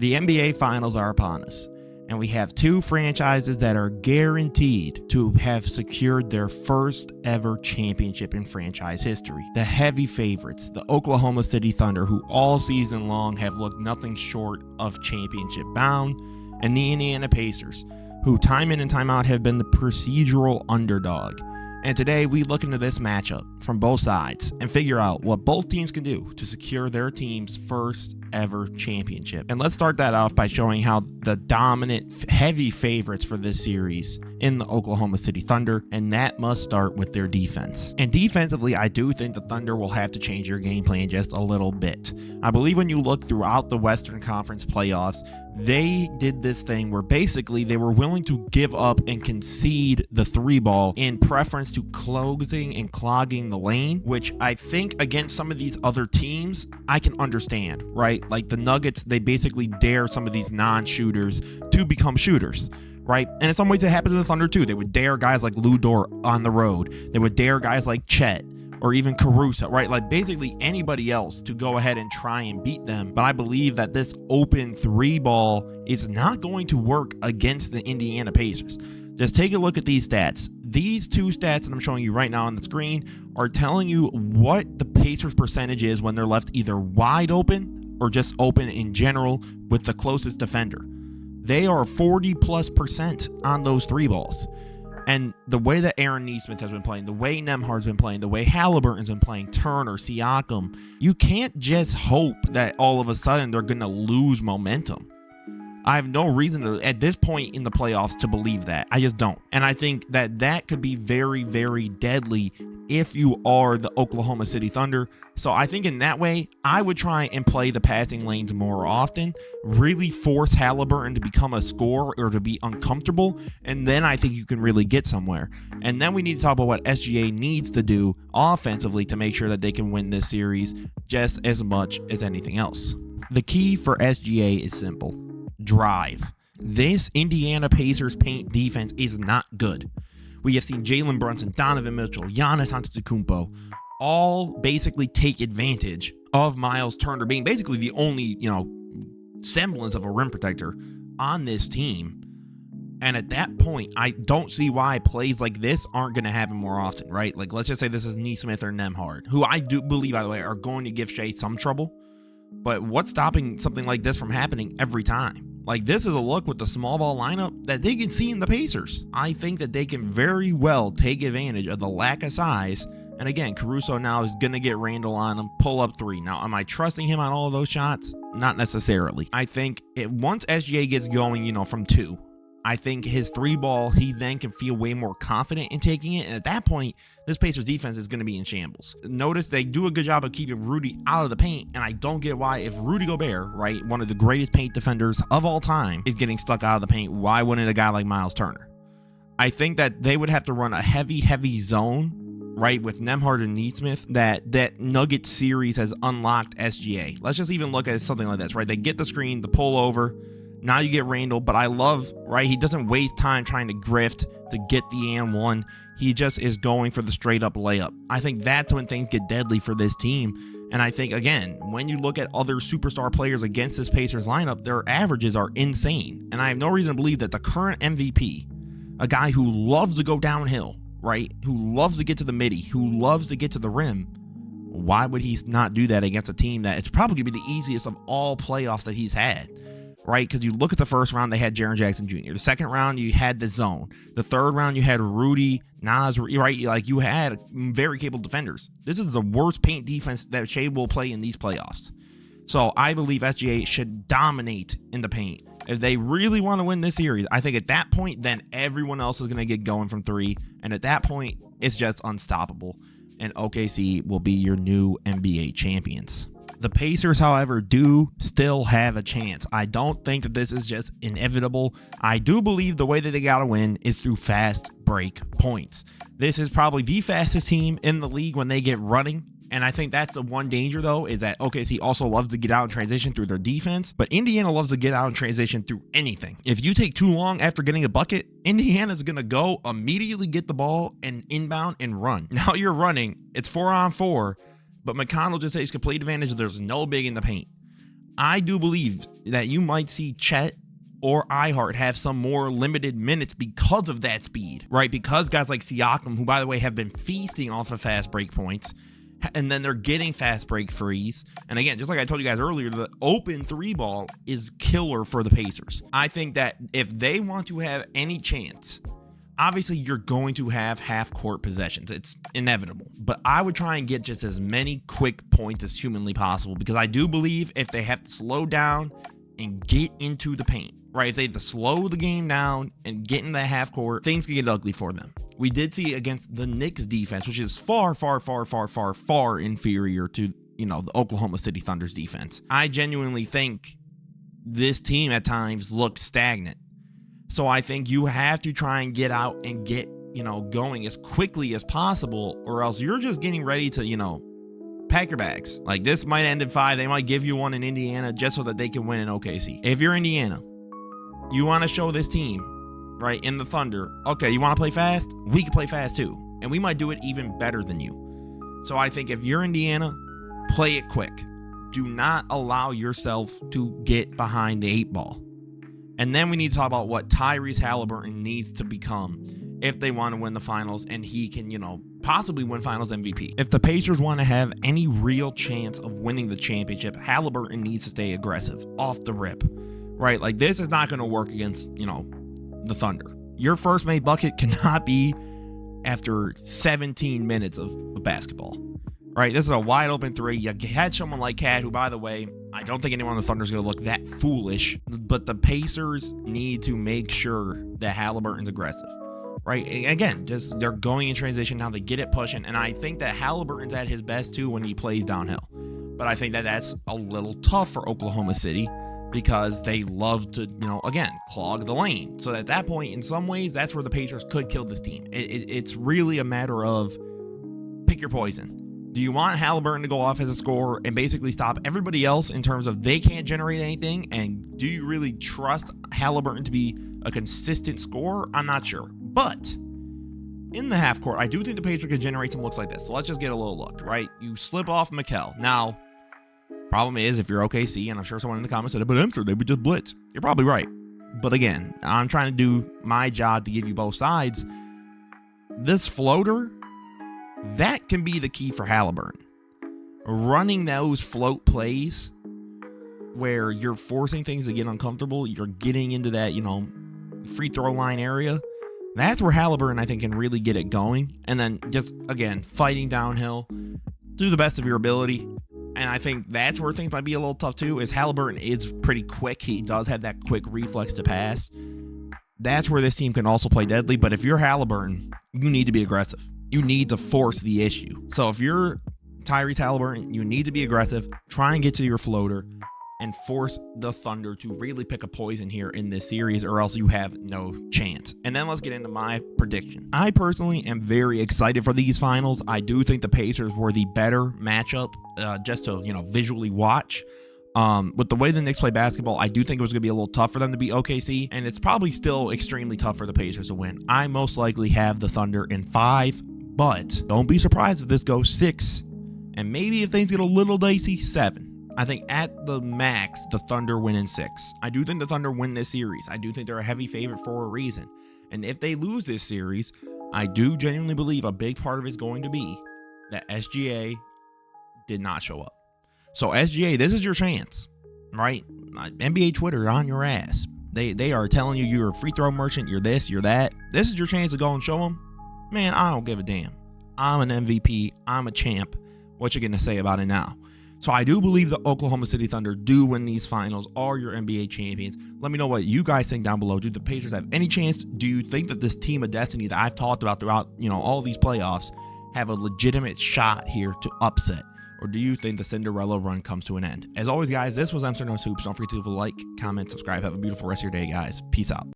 The NBA Finals are upon us, and we have two franchises that are guaranteed to have secured their first ever championship in franchise history. The heavy favorites, the Oklahoma City Thunder, who all season long have looked nothing short of championship bound, and the Indiana Pacers, who time in and time out have been the procedural underdog. And today we look into this matchup from both sides and figure out what both teams can do to secure their team's first ever championship. And let's start that off by showing how the dominant, heavy favorites for this series in the Oklahoma City Thunder, and that must start with their defense. And defensively, I do think the Thunder will have to change your game plan just a little bit. I believe when you look throughout the Western Conference playoffs, they did this thing where basically they were willing to give up and concede the three ball in preference to closing and clogging the lane, which I think against some of these other teams, I can understand, right? Like the Nuggets, they basically dare some of these non-shooters to become shooters, right? And in some ways it happened to the Thunder too. They would dare guys like Lou Dort on the road. They would dare guys like Chet or even Caruso, right? Like basically anybody else to go ahead and try and beat them. But I believe that this open three ball is not going to work against the Indiana Pacers. Just take a look at these stats. These two stats that I'm showing you right now on the screen are telling you what the Pacers percentage is when they're left either wide open or just open in general with the closest defender. They are 40+% on those three balls. And the way that Aaron Nesmith has been playing, the way Nembhard's been playing, the way Halliburton's been playing, Turner, Siakam, you can't just hope that all of a sudden they're going to lose momentum. I have no reason to, at this point in the playoffs, to believe that. I just don't. And I think that that could be very, very deadly if you are the Oklahoma City Thunder. So I think in that way, I would try and play the passing lanes more often, really force Halliburton to become a scorer or to be uncomfortable, and then I think you can really get somewhere. And then we need to talk about what SGA needs to do offensively to make sure that they can win this series just as much as anything else. The key for SGA is simple. Drive. This Indiana Pacers paint defense is not good. We have seen Jalen Brunson, Donovan Mitchell, Giannis Antetokounmpo all basically take advantage of Miles Turner being basically the only, semblance of a rim protector on this team. And at that point, I don't see why plays like this aren't going to happen more often, right? Like, let's just say this is Nesmith or Nembhard, who I do believe, by the way, are going to give Shea some trouble. But what's stopping something like this from happening every time? Like, this is a look with the small ball lineup that they can see in the Pacers. I think that they can very well take advantage of the lack of size. And again, Caruso now is going to get Randall on him, pull up three. Now, am I trusting him on all of those shots? Not necessarily. I think once SGA gets going, from two, I think his three ball, he then can feel way more confident in taking it. And at that point, this Pacers defense is going to be in shambles. Notice they do a good job of keeping Rudy out of the paint. And I don't get why, if Rudy Gobert, right, one of the greatest paint defenders of all time, is getting stuck out of the paint, why wouldn't a guy like Miles Turner? I think that they would have to run a heavy zone, right, with Nembhard and Nesmith, that Nuggets series has unlocked SGA. Let's just even look at something like this, right? They get the screen, the pull over. Now you get Randall, but I love, right, he doesn't waste time trying to grift to get the and one. He just is going for the straight up layup. I think that's when things get deadly for this team. And I think, again, when you look at other superstar players against this Pacers lineup, their averages are insane. And I have no reason to believe that the current MVP, a guy who loves to go downhill, right, who loves to get to the midi, who loves to get to the rim, why would he not do that against a team that it's probably going to be the easiest of all playoffs that he's had? Right, because you look at the first round, they had Jaren Jackson Jr. The second round, you had the zone. The third round, you had Rudy, Nas, right? Like, you had very capable defenders. This is the worst paint defense that Shea will play in these playoffs. So I believe SGA should dominate in the paint. If they really want to win this series, I think at that point, then everyone else is going to get going from three. And at that point, it's just unstoppable. And OKC will be your new NBA champions. The Pacers, however, do still have a chance. I don't think that this is just inevitable. I do believe the way that they got to win is through fast break points. This is probably the fastest team in the league when they get running. And I think that's the one danger, though, is that OKC also loves to get out and transition through their defense. But Indiana loves to get out and transition through anything. If you take too long after getting a bucket, Indiana's going to go immediately get the ball and inbound and run. Now you're running. It's 4-on-4. But McConnell just takes complete advantage. There's no big in the paint. I do believe that you might see Chet or iHeart have some more limited minutes because of that speed, right? Because guys like Siakam, who by the way have been feasting off of fast break points, and then they're getting fast break frees. And again, just like I told you guys earlier, the open three ball is killer for the Pacers. I think that if they want to have any chance, obviously you're going to have half court possessions. It's inevitable. But I would try and get just as many quick points as humanly possible, because I do believe if they have to slow down and get into the paint, right? If they have to slow the game down and get in the half court, things can get ugly for them. We did see against the Knicks defense, which is far inferior to, the Oklahoma City Thunder's defense. I genuinely think this team at times looks stagnant. So I think you have to try and get out and get, going as quickly as possible, or else you're just getting ready to, pack your bags. Like, this might end in 5. They might give you one in Indiana just so that they can win in OKC. If you're Indiana, you want to show this team, right, in the Thunder, okay, you want to play fast? We can play fast too. And we might do it even better than you. So I think if you're Indiana, play it quick. Do not allow yourself to get behind the 8 ball. And then we need to talk about what Tyrese Halliburton needs to become if they want to win the finals, and he can, possibly win finals MVP. If the Pacers want to have any real chance of winning the championship, Halliburton needs to stay aggressive off the rip, right? Like, this is not going to work against, the Thunder. Your first made bucket cannot be after 17 minutes of basketball, right? This is a wide open 3. You had someone like Cat, who, by the way, I don't think anyone on the Thunder is going to look that foolish, but the Pacers need to make sure that Halliburton's aggressive, right? Again, just they're going in transition now. They get it pushing, and I think that Halliburton's at his best too when he plays downhill. But I think that that's a little tough for Oklahoma City, because they love to, again, clog the lane. So at that point, in some ways, that's where the Pacers could kill this team. It's really a matter of pick your poison. Do you want Halliburton to go off as a scorer and basically stop everybody else in terms of they can't generate anything? And do you really trust Halliburton to be a consistent scorer? I'm not sure. But in the half court, I do think the Pacers could generate some looks like this. So let's just get a little look, right? You slip off Mikal. Now, problem is, if you're OKC, and I'm sure someone in the comments said, but I'm sure they would just blitz. You're probably right. But again, I'm trying to do my job to give you both sides. This floater, that can be the key for Halliburton. Running those float plays where you're forcing things to get uncomfortable, you're getting into that, free throw line area. That's where Halliburton, I think, can really get it going. And then just, again, fighting downhill, do the best of your ability. And I think that's where things might be a little tough too, is Halliburton is pretty quick. He does have that quick reflex to pass. That's where this team can also play deadly. But if you're Halliburton, you need to be aggressive. You need to force the issue. So if you're Tyrese Halliburton, you need to be aggressive. Try and get to your floater and force the Thunder to really pick a poison here in this series, or else you have no chance. And then let's get into my prediction. I personally am very excited for these finals. I do think the Pacers were the better matchup, just to, visually watch. With the way the Knicks play basketball, I do think it was going to be a little tough for them to beat OKC, and it's probably still extremely tough for the Pacers to win. I most likely have the Thunder in 5, but don't be surprised if this goes 6, and maybe if things get a little dicey, 7. I think at the max, the Thunder win in 6. I do think the Thunder win this series. I do think they're a heavy favorite for a reason. And if they lose this series, I do genuinely believe a big part of it is going to be that SGA did not show up. So SGA, this is your chance, right? NBA Twitter on your ass. They are telling you you're a free throw merchant, you're this, you're that. This is your chance to go and show them. Man, I don't give a damn. I'm an MVP. I'm a champ. What you going to say about it now? So I do believe the Oklahoma City Thunder do win these finals, are your NBA champions. Let me know what you guys think down below. Do the Pacers have any chance? Do you think that this team of destiny that I've talked about throughout, all these playoffs have a legitimate shot here to upset? Or do you think the Cinderella run comes to an end? As always, guys, this was Mr. Knows Hoops. Don't forget to leave a like, comment, subscribe. Have a beautiful rest of your day, guys. Peace out.